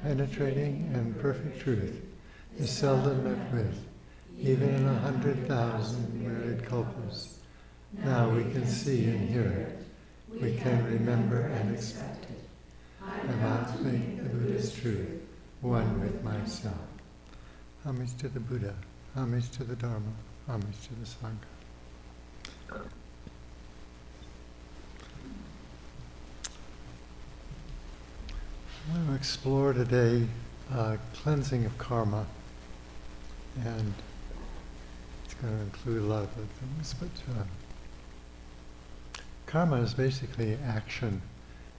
penetrating and perfect truth, is seldom met with, even in 100,000 myriad kalpas. Now we can see and hear it. We can remember and expect it. I vow to make the Buddha's truth one with myself. Homage to the Buddha, homage to the Dharma, homage to the Sangha. I want to explore today cleansing of karma, and it's going to include a lot of other things, but karma is basically action,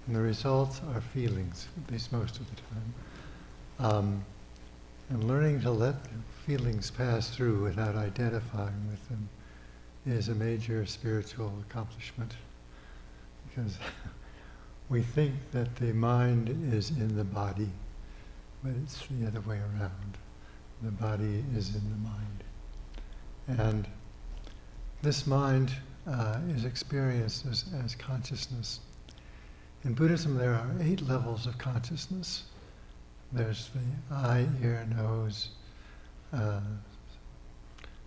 and the results are feelings, at least most of the time. And learning to let feelings pass through without identifying with them is a major spiritual accomplishment, because we think that the mind is in the body, but it's the other way around. The body is in the mind. And this mind is experienced as consciousness. In Buddhism, there are 8 levels of consciousness. There's the eye, ear, nose,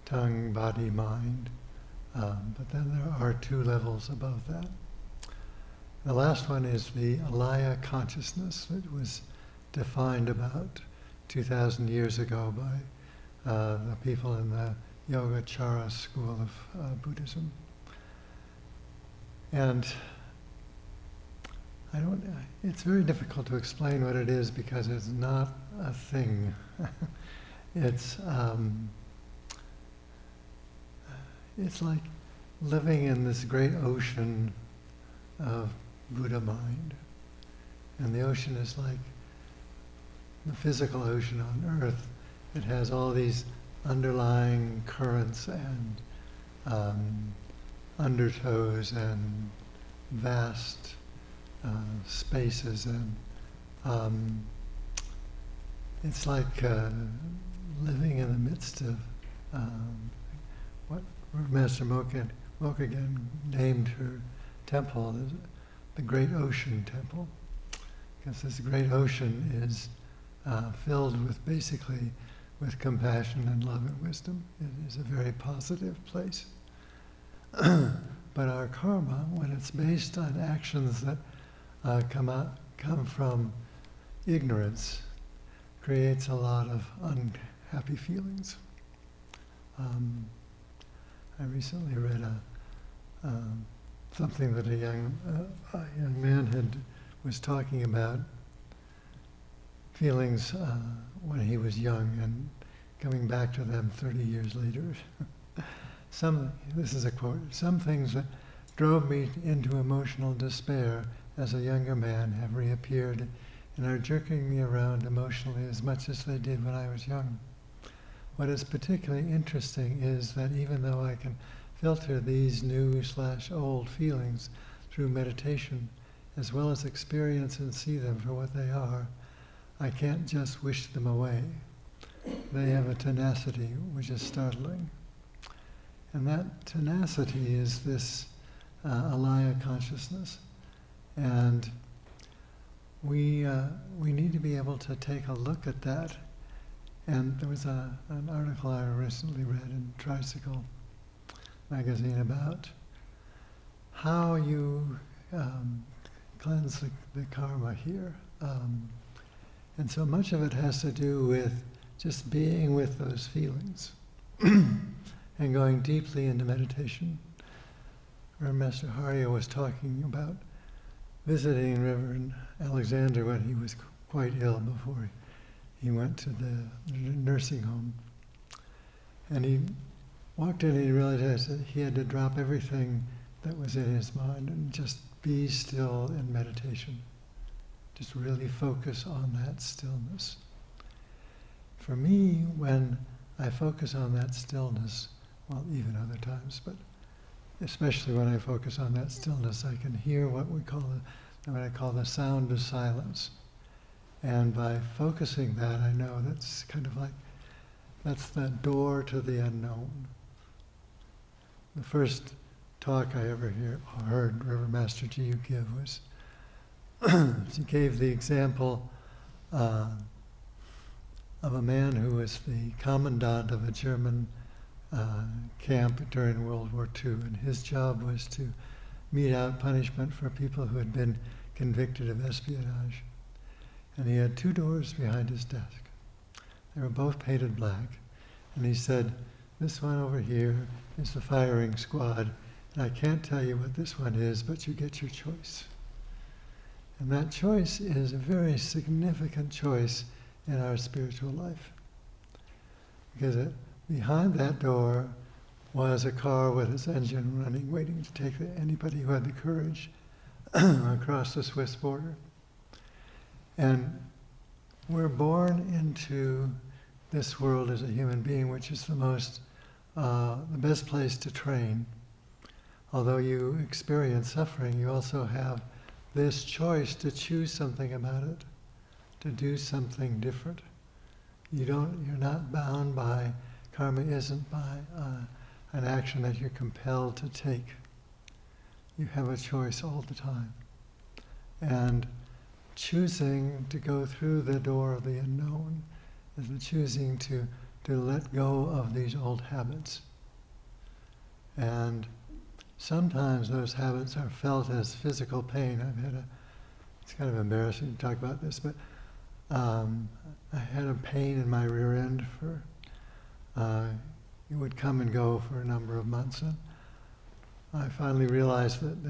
tongue, body, mind. But then there are 2 levels above that. The last one is the alaya consciousness. It was defined about 2,000 years ago by the people in the Yogacara school of Buddhism. And it's very difficult to explain what it is because it's not a thing. It's like living in this great ocean of Buddha mind. And the ocean is like the physical ocean on earth. It has all these underlying currents and undertows and vast spaces, and it's like living in the midst of what Master Mokkingen named her temple, the Great Ocean Temple, because this great ocean is filled with basically with compassion and love and wisdom. It is a very positive place. But our karma, when it's based on actions that come from ignorance, creates a lot of unhappy feelings. I recently read something that a young man was talking about feelings when he was young and coming back to them 30 years later. This is a quote, "Some things that drove me into emotional despair as a younger man have reappeared and are jerking me around emotionally as much as they did when I was young. What is particularly interesting is that even though I can filter these new/old feelings through meditation, as well as experience and see them for what they are, I can't just wish them away. They have a tenacity which is startling." And that tenacity is this alaya consciousness. And we need to be able to take a look at that. And there was an article I recently read in Tricycle magazine about how you cleanse the karma here. And so much of it has to do with just being with those feelings and going deeply into meditation. Master Harya was talking about visiting Reverend Alexander when he was quite ill before he went to the nursing home. And he walked in and he realized that he had to drop everything that was in his mind and just be still in meditation. Just really focus on that stillness. For me, when I focus on that stillness, well, even other times, but especially when I focus on that stillness, I can hear what I call the sound of silence. And by focusing that, I know that's kind of like, that's the door to the unknown. The first talk I ever heard Reverend Master Jiyu give was, she gave the example uh, of a man who was the commandant of a German camp during World War II, and his job was to mete out punishment for people who had been convicted of espionage. And he had 2 doors behind his desk. They were both painted black. And he said, this one over here is the firing squad, and I can't tell you what this one is, but you get your choice. And that choice is a very significant choice in our spiritual life. Because behind that door was a car with its engine running, waiting to take anybody who had the courage across the Swiss border. And we're born into this world as a human being, which is the best place to train. Although you experience suffering, you also have this choice to choose something about it, to do something different. You're not bound by, karma isn't by an action that you're compelled to take. You have a choice all the time. And choosing to go through the door of the unknown is the choosing to let go of these old habits. And sometimes those habits are felt as physical pain. It's kind of embarrassing to talk about this, but I had a pain in my rear end it would come and go for a number of months. And I finally realized that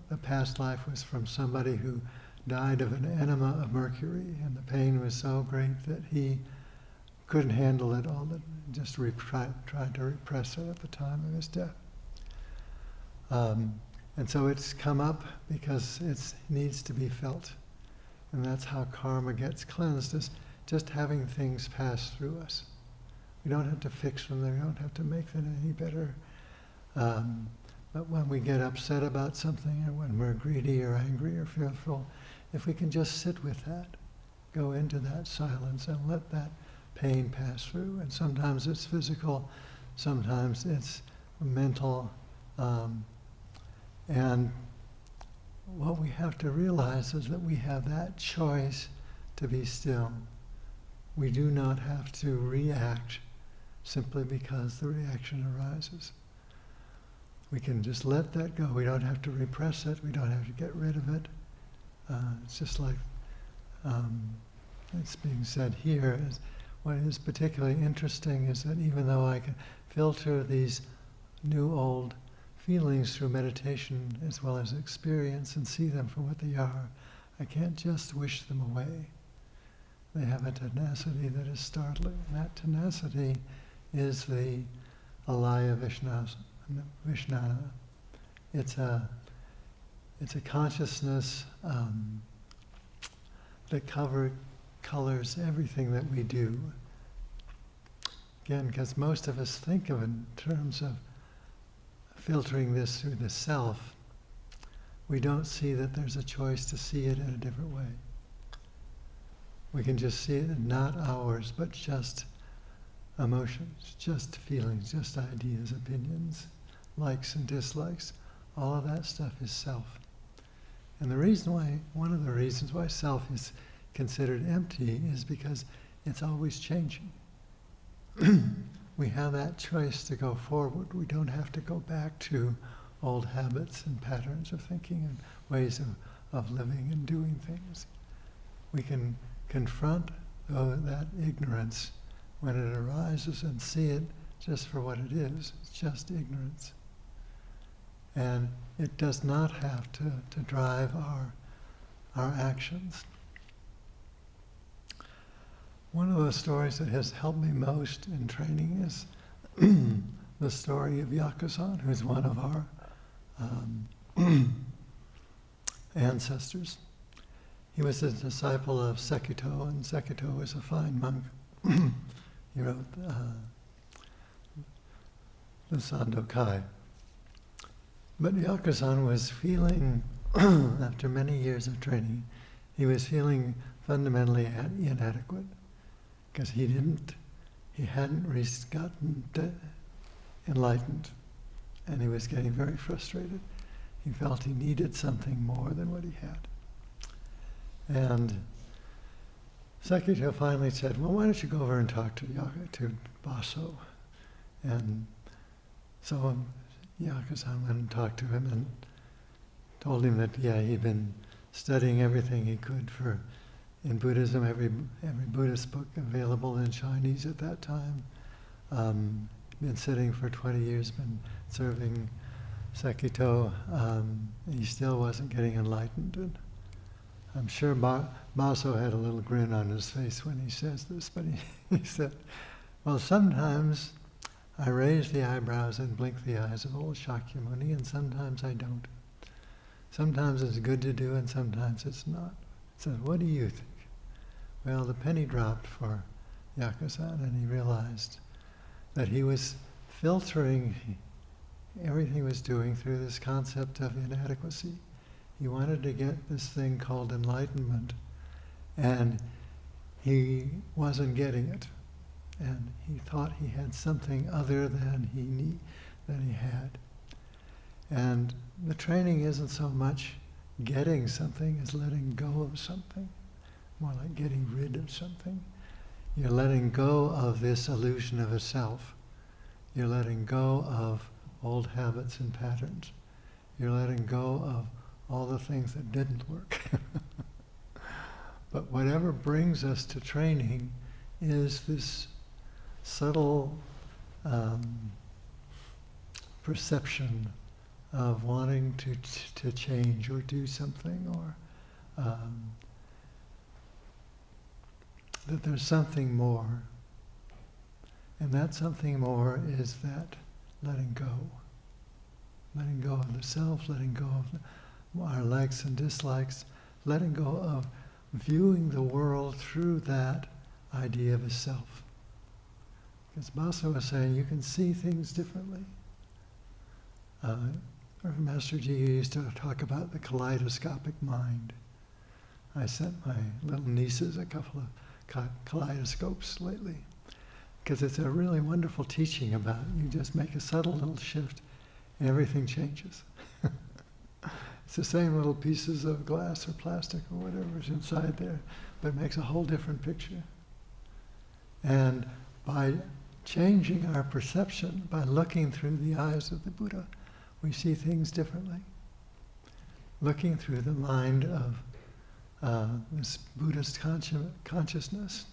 the past life was from somebody who died of an enema of mercury, and the pain was so great that he couldn't handle it all, just tried to repress it at the time of his death. And so it's come up because it needs to be felt. And that's how karma gets cleansed, is just having things pass through us. We don't have to fix them, we don't have to make them any better. But when we get upset about something, or when we're greedy or angry or fearful, if we can just sit with that, go into that silence and let that pain pass through. And sometimes it's physical, sometimes it's mental. And what we have to realize is that we have that choice to be still. We do not have to react simply because the reaction arises. We can just let that go. We don't have to repress it. We don't have to get rid of it. It's just like it's being said here. What is particularly interesting is that even though I can filter these new old feelings through meditation as well as experience and see them for what they are, I can't just wish them away. They have a tenacity that is startling. And that tenacity is the alaya Vishnana. It's a consciousness that colors everything that we do. Again, because most of us think of it in terms of filtering this through the self, we don't see that there's a choice to see it in a different way. We can just see it not ours, but just emotions, just feelings, just ideas, opinions, likes and dislikes. All of that stuff is self. And one of the reasons why self is considered empty is because it's always changing. We have that choice to go forward. We don't have to go back to old habits and patterns of thinking and ways of living and doing things. We can confront that ignorance when it arises and see it just for what it is. It's just ignorance. And it does not have to drive our actions. One of the stories that has helped me most in training is the story of Yakusan, who's one of our ancestors. He was a disciple of Sekito, and Sekito was a fine monk. He wrote the Sandokai. But Yakusan was feeling, after many years of training, he was feeling fundamentally inadequate because he hadn't gotten enlightened, and he was getting very frustrated. He felt he needed something more than what he had. And Sekito finally said, well, why don't you go over and talk to Baso? And so Yakusan went and talked to him and told him that, he'd been studying everything he could in Buddhism, every Buddhist book available in Chinese at that time. Been sitting for 20 years, been serving Sekito, and he still wasn't getting enlightened. And I'm sure Baso had a little grin on his face when he says this, but he said, well, sometimes I raise the eyebrows and blink the eyes of old Shakyamuni, and sometimes I don't. Sometimes it's good to do, and sometimes it's not. He said, what do you think? Well, the penny dropped for Yakusan, and he realized that he was filtering everything he was doing through this concept of inadequacy. He wanted to get this thing called enlightenment, and he wasn't getting it. And he thought he had something other than he had. And the training isn't so much getting something as letting go of something, more like getting rid of something. You're letting go of this illusion of a self. You're letting go of old habits and patterns. You're letting go of all the things that didn't work. But whatever brings us to training is this subtle perception of wanting to change or do something, or that there's something more. And that something more is that letting go. Letting go of the self, letting go of our likes and dislikes, letting go of viewing the world through that idea of a self. Because Baso was saying you can see things differently. Reverend Master Ji used to talk about the kaleidoscopic mind. I sent my little nieces a couple of kaleidoscopes lately, because it's a really wonderful teaching about you just make a subtle little shift and everything changes. It's the same little pieces of glass or plastic or whatever's inside there, but it makes a whole different picture. And by changing our perception, by looking through the eyes of the Buddha, we see things differently. Looking through the mind of this Buddhist consciousness,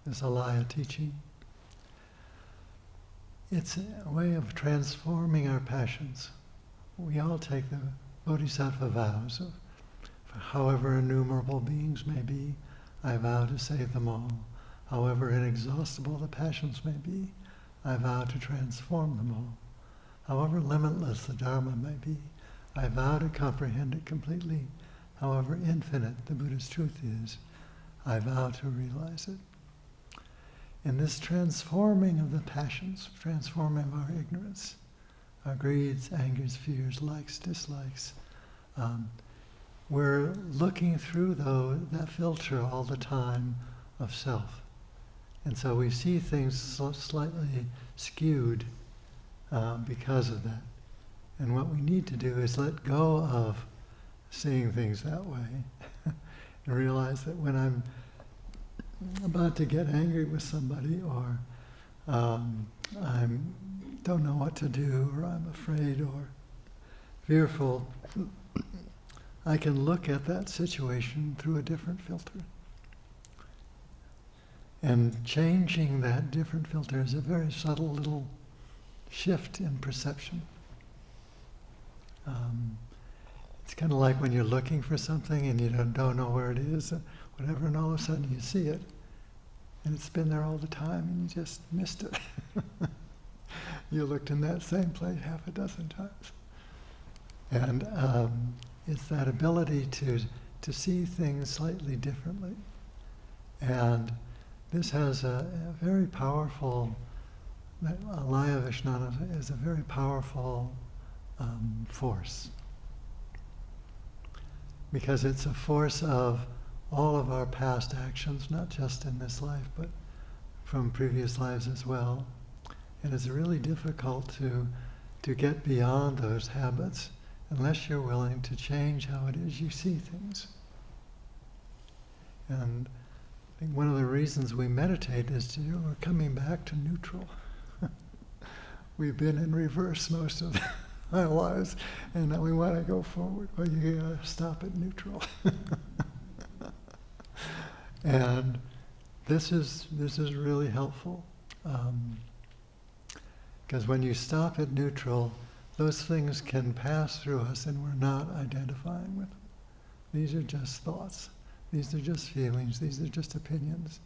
this Alaya teaching, it's a way of transforming our passions. We all take the Bodhisattva vows of, for however innumerable beings may be, I vow to save them all. However inexhaustible the passions may be, I vow to transform them all. However limitless the Dharma may be, I vow to comprehend it completely. However infinite the Buddha's truth is, I vow to realize it. In this transforming of the passions, transforming of our ignorance, our greeds, angers, fears, likes, dislikes, we're looking through that filter all the time of self. And so we see things slightly skewed because of that. And what we need to do is let go of seeing things that way and realize that when I'm about to get angry with somebody, or I don't know what to do, or I'm afraid or fearful, I can look at that situation through a different filter. And changing that different filter is a very subtle little shift in perception. It's kind of like when you're looking for something and you don't know where it is, whatever, and all of a sudden you see it, and it's been there all the time and you just missed it. You looked in that same place half a dozen times. And it's that ability to see things slightly differently. And this has a very powerful, Alaya Vishnana is a very powerful force. Because it's a force of all of our past actions, not just in this life, but from previous lives as well. And it's really difficult to get beyond those habits unless you're willing to change how it is you see things. And I think one of the reasons we meditate is we're coming back to neutral. We've been in reverse most of our lives, and now we want to go forward. Well, you gotta stop at neutral. And this is really helpful, because when you stop at neutral, those things can pass through us, and we're not identifying with them. These are just thoughts. These are just feelings. These are just opinions.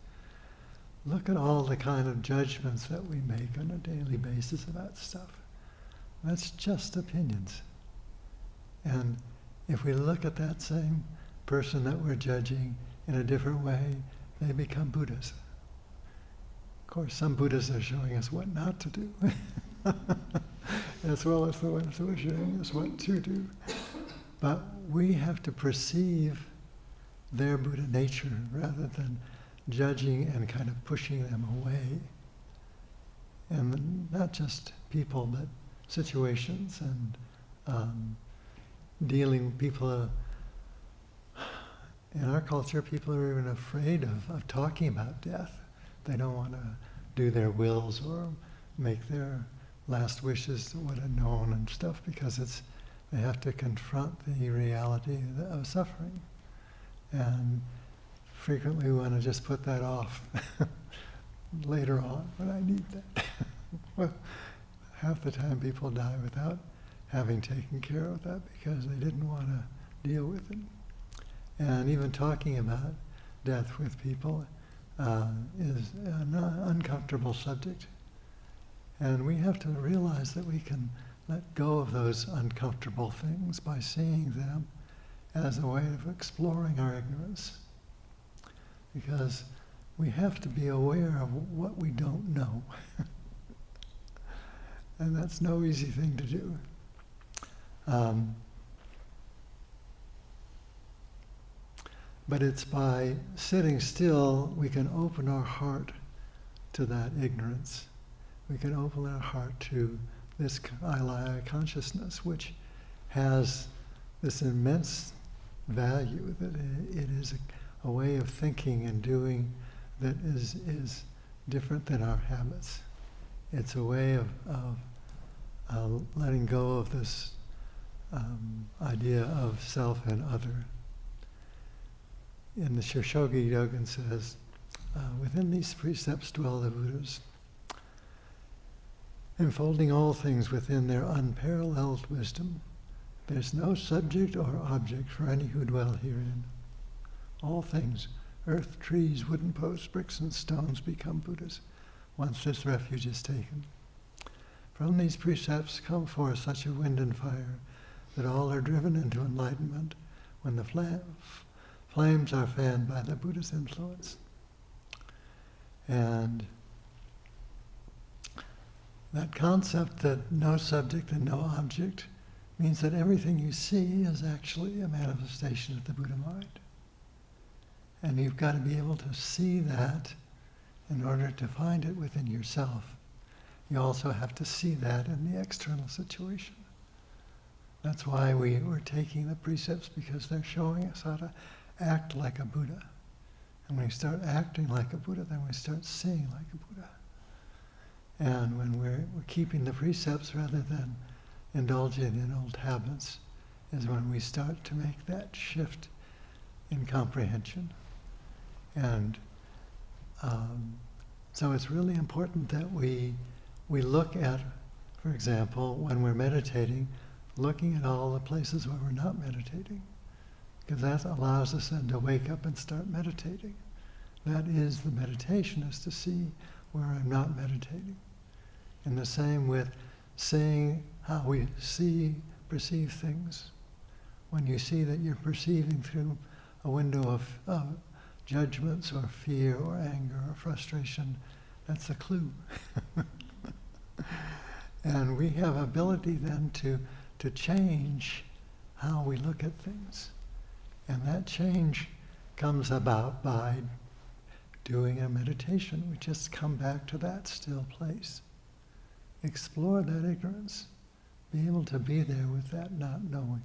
Look at all the kind of judgments that we make on a daily basis about stuff. That's just opinions. And if we look at that same person that we're judging in a different way, they become Buddhas. Of course, some Buddhas are showing us what not to do, as well as the ones who are showing us what to do. But we have to perceive their Buddha nature rather than judging and kind of pushing them away. And not just people, but situations and dealing with people. In our culture, people are even afraid of talking about death. They don't want to do their wills or make their last wishes what are known and stuff, because they have to confront the reality of suffering. And frequently we want to just put that off later on when I need that. Well, half the time people die without having taken care of that because they didn't want to deal with it. And even talking about death with people is an uncomfortable subject. And we have to realize that we can let go of those uncomfortable things by seeing them as a way of exploring our ignorance. Because we have to be aware of what we don't know. And that's no easy thing to do. But it's by sitting still we can open our heart to that ignorance. We can open our heart to this Alaya consciousness, which has this immense value, that it is a way of thinking and doing that is different than our habits. It's a way of letting go of this idea of self and other. In the Shoshogi Dogen says, within these precepts dwell the Buddhas, enfolding all things within their unparalleled wisdom. There's no subject or object for any who dwell herein. All things, earth, trees, wooden posts, bricks and stones, become Buddhas once this refuge is taken. From these precepts come forth such a wind and fire that all are driven into enlightenment when the flames are fanned by the Buddha's influence. And that concept that no subject and no object means that everything you see is actually a manifestation of the Buddha mind. And you've got to be able to see that in order to find it within yourself. You also have to see that in the external situation. That's why we're taking the precepts, because they're showing us how to act like a Buddha. And when we start acting like a Buddha, then we start seeing like a Buddha. And when we're keeping the precepts rather than indulging in old habits, is when we start to make that shift in comprehension. And so it's really important that we look at, for example, when we're meditating, looking at all the places where we're not meditating, because that allows us then to wake up and start meditating. That is the meditation, is to see where I'm not meditating. And the same with seeing how we perceive things. When you see that you're perceiving through a window of judgments or fear or anger or frustration, that's a clue. And we have ability then to change how we look at things. And that change comes about by doing a meditation. We just come back to that still place. Explore that ignorance. Be able to be there with that not knowing.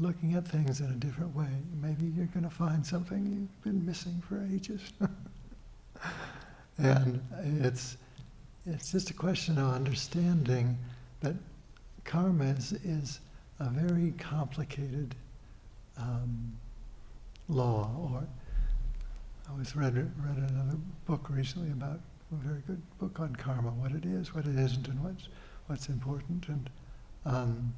looking at things in a different way. Maybe you're going to find something you've been missing for ages. And it's just a question of understanding that karma is a very complicated law. Or I was read another book recently about a very good book on karma, what it is, what it isn't, and what's important. And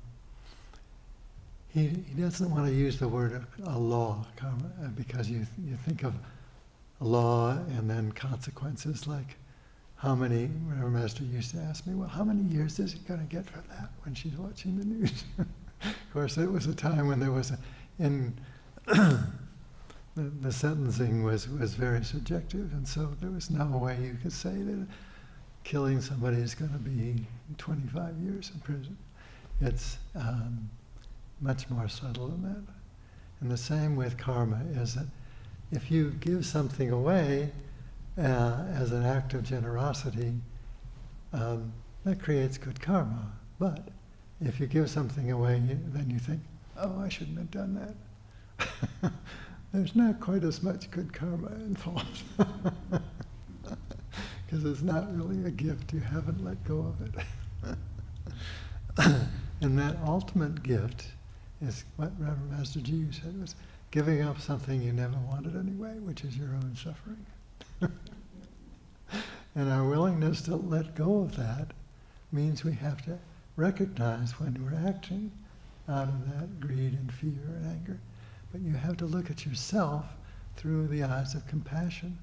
he doesn't want to use the word a law, karma, because you think of a law and then consequences, like how many, Reverend Master used to ask me, well, how many years is he going to get for that when she's watching the news? Of course, it was a time when there was the sentencing was very subjective, and so there was no way you could say that killing somebody is going to be 25 years in prison. It's much more subtle than that. And the same with karma is that if you give something away as an act of generosity, that creates good karma. But if you give something away, then you think, oh, I shouldn't have done that. There's not quite as much good karma involved. Because it's not really a gift, you haven't let go of it. And that ultimate gift is what Reverend Master Ji said, was giving up something you never wanted anyway, which is your own suffering. And our willingness to let go of that means we have to recognize when we're acting out of that greed and fear and anger. But you have to look at yourself through the eyes of compassion.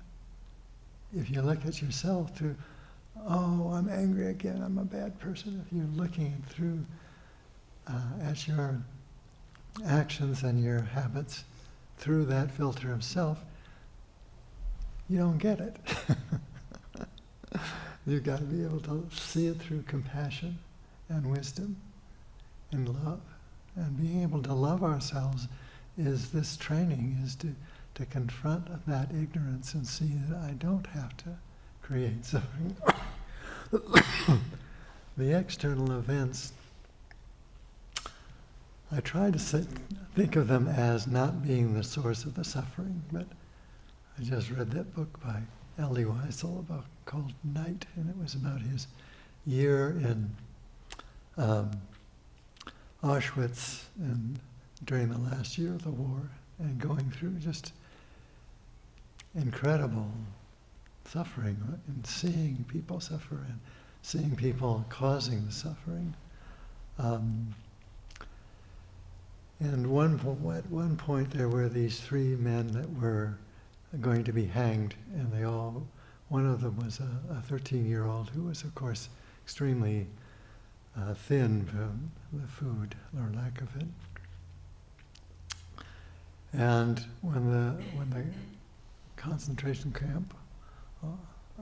If you look at yourself through, oh, I'm angry again, I'm a bad person, if you're looking through at your actions and your habits through that filter of self, you don't get it. You've got to be able to see it through compassion and wisdom and love. And being able to love ourselves is this training, is to confront that ignorance and see that I don't have to create suffering. The external events, I try to think of them as not being the source of the suffering, but I just read that book by L.D. Wiesel called Night, and it was about his year in Auschwitz and during the last year of the war, and going through just incredible suffering and seeing people suffer and seeing people causing the suffering. And at one point there were these three men that were going to be hanged, and one of them was a 13-year-old who was, of course, extremely thin from the food or lack of it. And when the concentration camp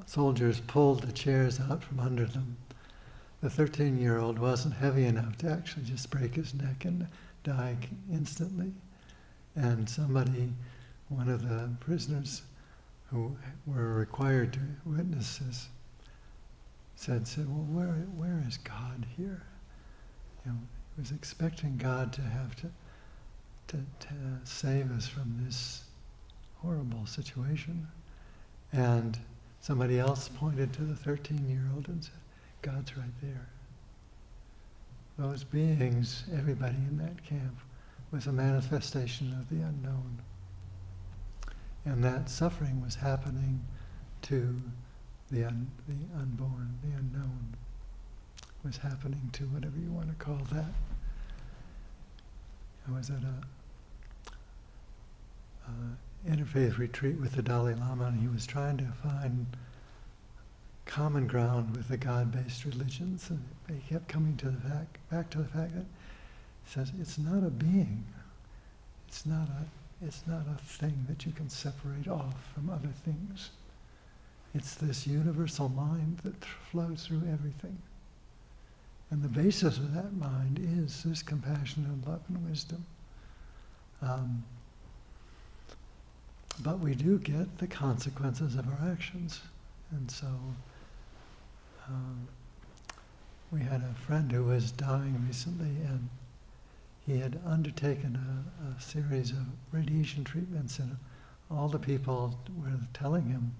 soldiers pulled the chairs out from under them, the 13-year-old wasn't heavy enough to actually just break his neck and die instantly. And one of the prisoners who were required to witness this, said, well, where is God here? He was expecting God to have to save us from this horrible situation. And somebody else pointed to the 13-year-old and said, God's right there. Those beings, everybody in that camp, was a manifestation of the unknown. And that suffering was happening to the unborn, the unknown. Was happening to whatever you want to call that. I was at a interfaith retreat with the Dalai Lama, and he was trying to find common ground with the God-based religions, and he kept coming back to the fact that he says it's not a being, it's not a thing that you can separate off from other things. It's this universal mind that flows through everything. And the basis of that mind is this compassion and love and wisdom. But we do get the consequences of our actions. And so we had a friend who was dying recently, and he had undertaken a series of radiation treatments, and all the people were telling him,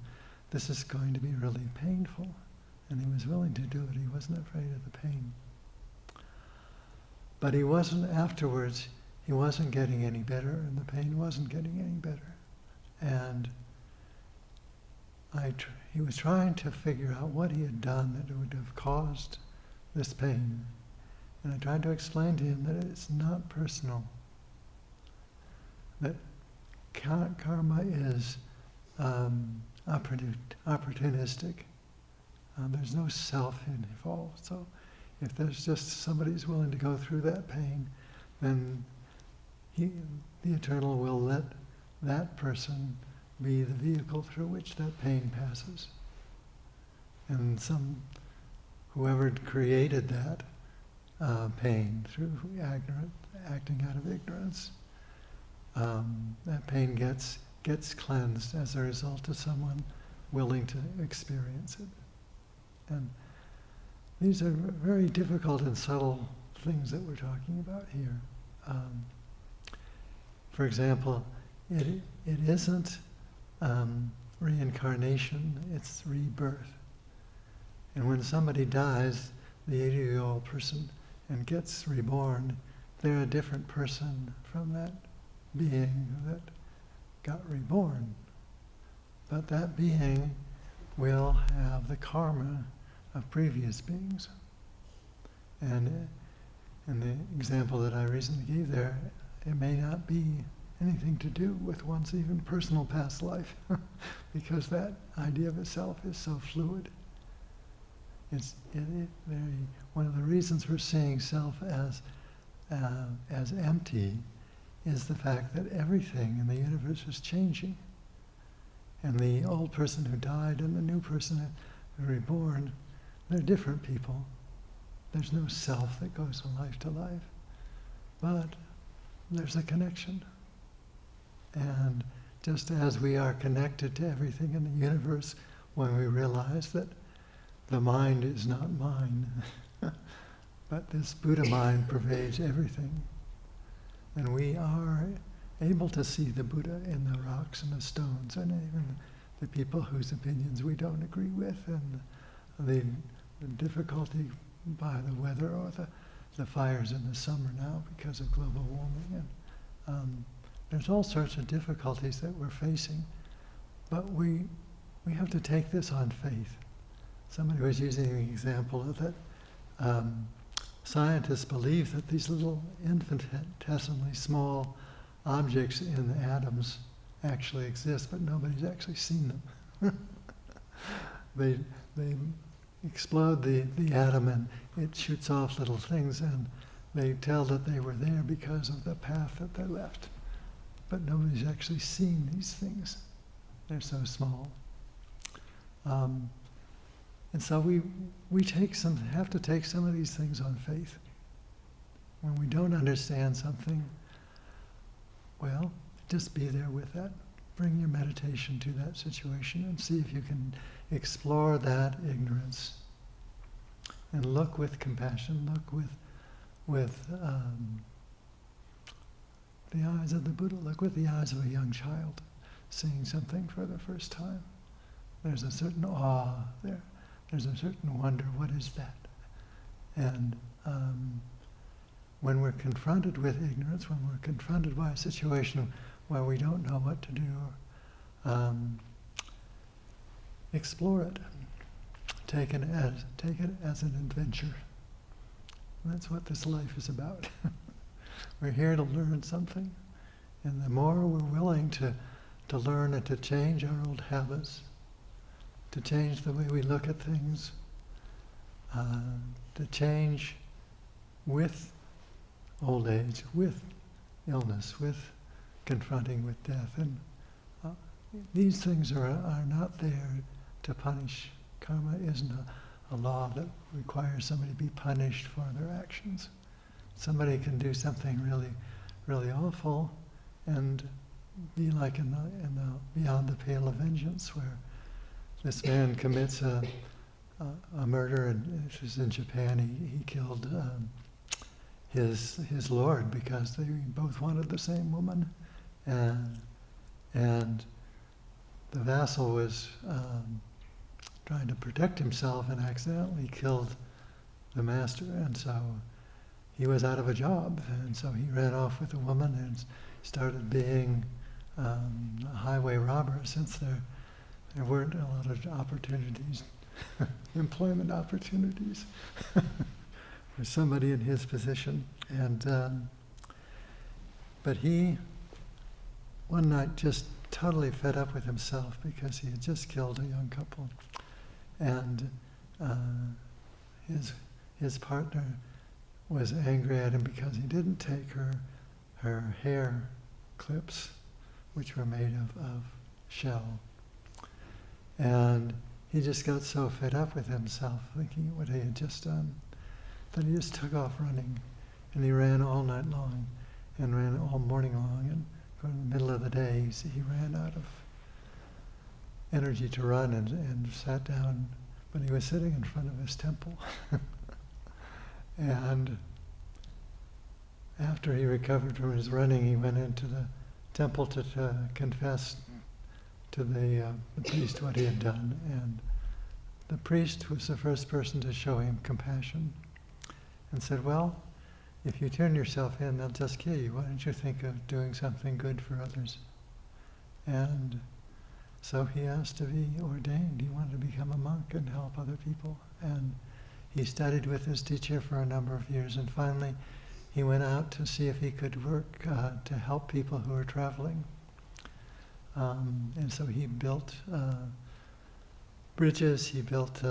this is going to be really painful. And he was willing to do it. He wasn't afraid of the pain. But he wasn't, afterwards, he wasn't getting any better, and the pain wasn't getting any better. And he was trying to figure out what he had done that would have caused this pain. And I tried to explain to him that it's not personal. That karma is opportunistic. There's no self involved. So if there's just somebody's willing to go through that pain, then the Eternal will let that person be the vehicle through which that pain passes. And whoever created that pain through acting out of ignorance, that pain gets cleansed as a result of someone willing to experience it. And these are very difficult and subtle things that we're talking about here. For example, it isn't reincarnation, it's rebirth. And when somebody dies, the 80-year-old person, and gets reborn, they're a different person from that being that got reborn. But that being will have the karma of previous beings. And in the example that I recently gave there, it may not be anything to do with one's even personal past life, because that idea of itself is so fluid. One of the reasons we're seeing self as empty is the fact that everything in the universe is changing. And the old person who died and the new person who reborn, they're different people. There's no self that goes from life to life. But there's a connection. And just as we are connected to everything in the universe when we realize that the mind is not mine, but this Buddha mind pervades everything. And we are able to see the Buddha in the rocks and the stones, and even the people whose opinions we don't agree with, and the difficulty by the weather or the fires in the summer now because of global warming. And there's all sorts of difficulties that we're facing, but we have to take this on faith. Somebody was using the example of that scientists believe that these little infinitesimally small objects in the atoms actually exist, but nobody's actually seen them. They explode the atom and it shoots off little things, and they tell that they were there because of the path that they left. But nobody's actually seen these things. They're so small. And so we have to take some of these things on faith. When we don't understand something, well, just be there with that. Bring your meditation to that situation and see if you can explore that ignorance. And look with compassion, look with the eyes of the Buddha, look with the eyes of a young child seeing something for the first time. There's a certain awe there. There's a certain wonder, what is that? And when we're confronted with ignorance, when we're confronted by a situation where we don't know what to do, explore it. Take it as an adventure. And that's what this life is about. We're here to learn something. And the more we're willing to learn and to change our old habits, to change the way we look at things, to change with old age, with illness, with confronting with death. And these things are not there to punish. Karma isn't a law that requires somebody to be punished for their actions. Somebody can do something really, really awful and be like in the beyond the pale of vengeance, where this man commits a murder, and this was in Japan. He killed his lord, because they both wanted the same woman, and the vassal was trying to protect himself and accidentally killed the master, and so he was out of a job, and so he ran off with the woman and started being a highway robber, since there weren't a lot of opportunities, employment opportunities for somebody in his position. And but he, one night, just totally fed up with himself because he had just killed a young couple, and his partner was angry at him because he didn't take her hair clips, which were made of shell. And he just got so fed up with himself, thinking what he had just done, that he just took off running. And he ran all night long, and ran all morning long, and in the middle of the day, he ran out of energy to run and sat down, but he was sitting in front of his temple. And after he recovered from his running, he went into the temple to confess to the priest what he had done. And the priest was the first person to show him compassion and said, well, if you turn yourself in, they'll just kill you. Why don't you think of doing something good for others? And so he asked to be ordained. He wanted to become a monk and help other people. And he studied with his teacher for a number of years, and finally he went out to see if he could work to help people who were traveling. And so he built bridges, he built,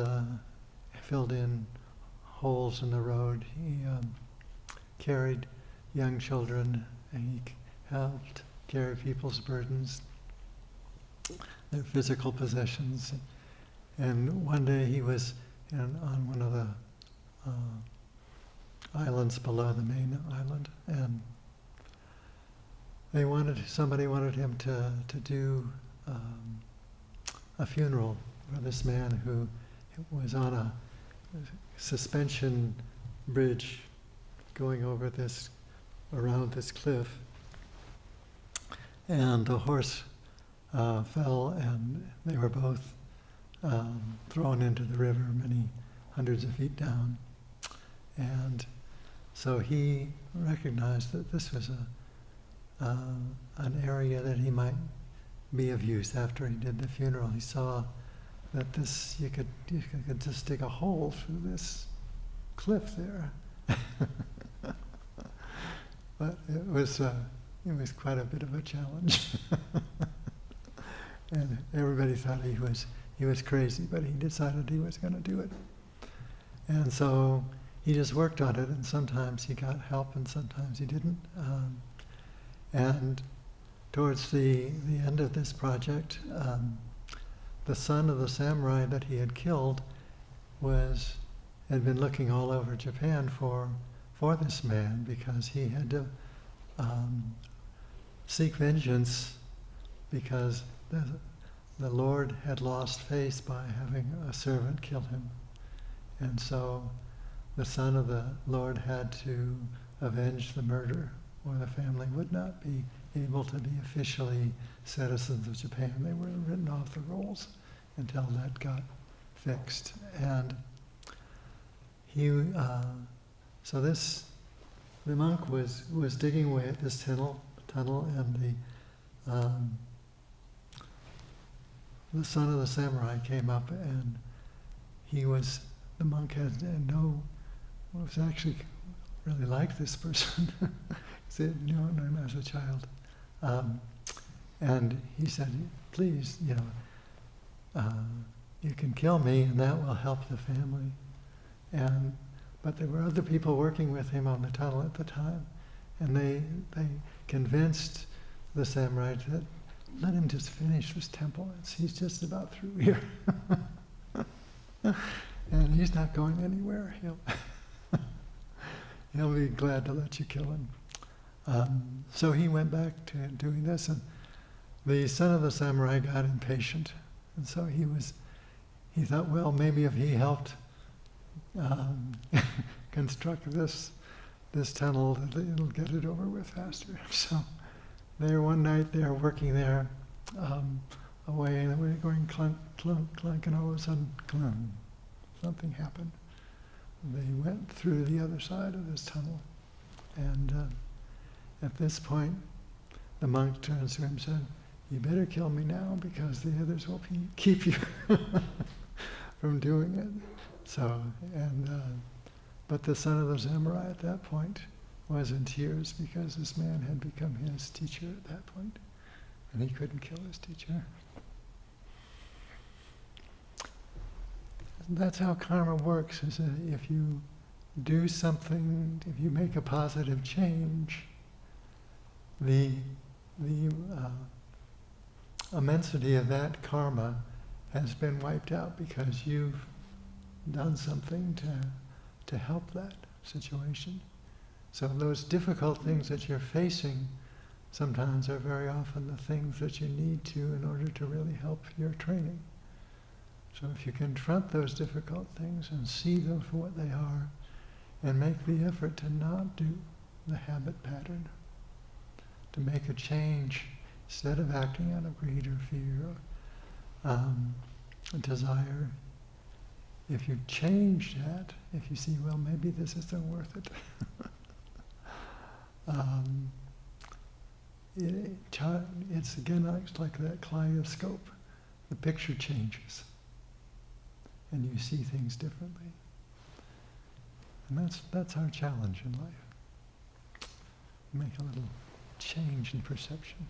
filled in holes in the road, he carried young children, and he helped carry people's burdens, their physical possessions. And one day he was on one of the islands below the main island, and somebody wanted him to do a funeral for this man who was on a suspension bridge going over around this cliff, and the horse fell, and they were both thrown into the river many hundreds of feet down. And so he recognized that this was an area that he might be of use. After he did the funeral, he saw that you could just dig a hole through this cliff there. But it was quite a bit of a challenge. And everybody thought he was crazy, but he decided he was going to do it. And so he just worked on it, and sometimes he got help and sometimes he didn't. And towards the end of this project, the son of the samurai that he had killed had been looking all over Japan for this man, because he had to seek vengeance, because the Lord had lost face by having a servant kill him. And so the son of the Lord had to avenge the murder, or the family would not be able to be officially citizens of Japan. They were written off the rolls until that got fixed. And the monk was digging away at this tunnel, and the son of the samurai came up, and the monk was actually really like this person. He said, no, him as a child. And he said, please, you can kill me and that will help the family. But there were other people working with him on the tunnel at the time, and they convinced the samurai that let him just finish this temple. He's just about through here. And he's not going anywhere. He'll be glad to let you kill him. So he went back to doing this, and the son of the samurai got impatient, and so he thought, well, maybe if he helped construct this this tunnel, it'll get it over with faster. So there one night they're working there away, and we're going clunk, clunk, clunk, and all of a sudden, clunk, something happened. They went through the other side of this tunnel, and at this point, the monk turns to him and said, "You better kill me now, because the others will keep you from doing it." So, but the son of the samurai at that point was in tears, because this man had become his teacher at that point, and he couldn't kill his teacher. And that's how karma works, is that if you do something, if you make a positive change, the immensity of that karma has been wiped out, because you've done something to help that situation. So those difficult things that you're facing sometimes are very often the things that you need to in order to really help your training. So if you confront those difficult things and see them for what they are, and make the effort to not do the habit pattern, to make a change instead of acting out of greed or fear or desire, if you change that, if you see, well, maybe this isn't worth it, it's again like that kaleidoscope. The picture changes, and you see things differently. And that's our challenge in life. Make a little change in perception.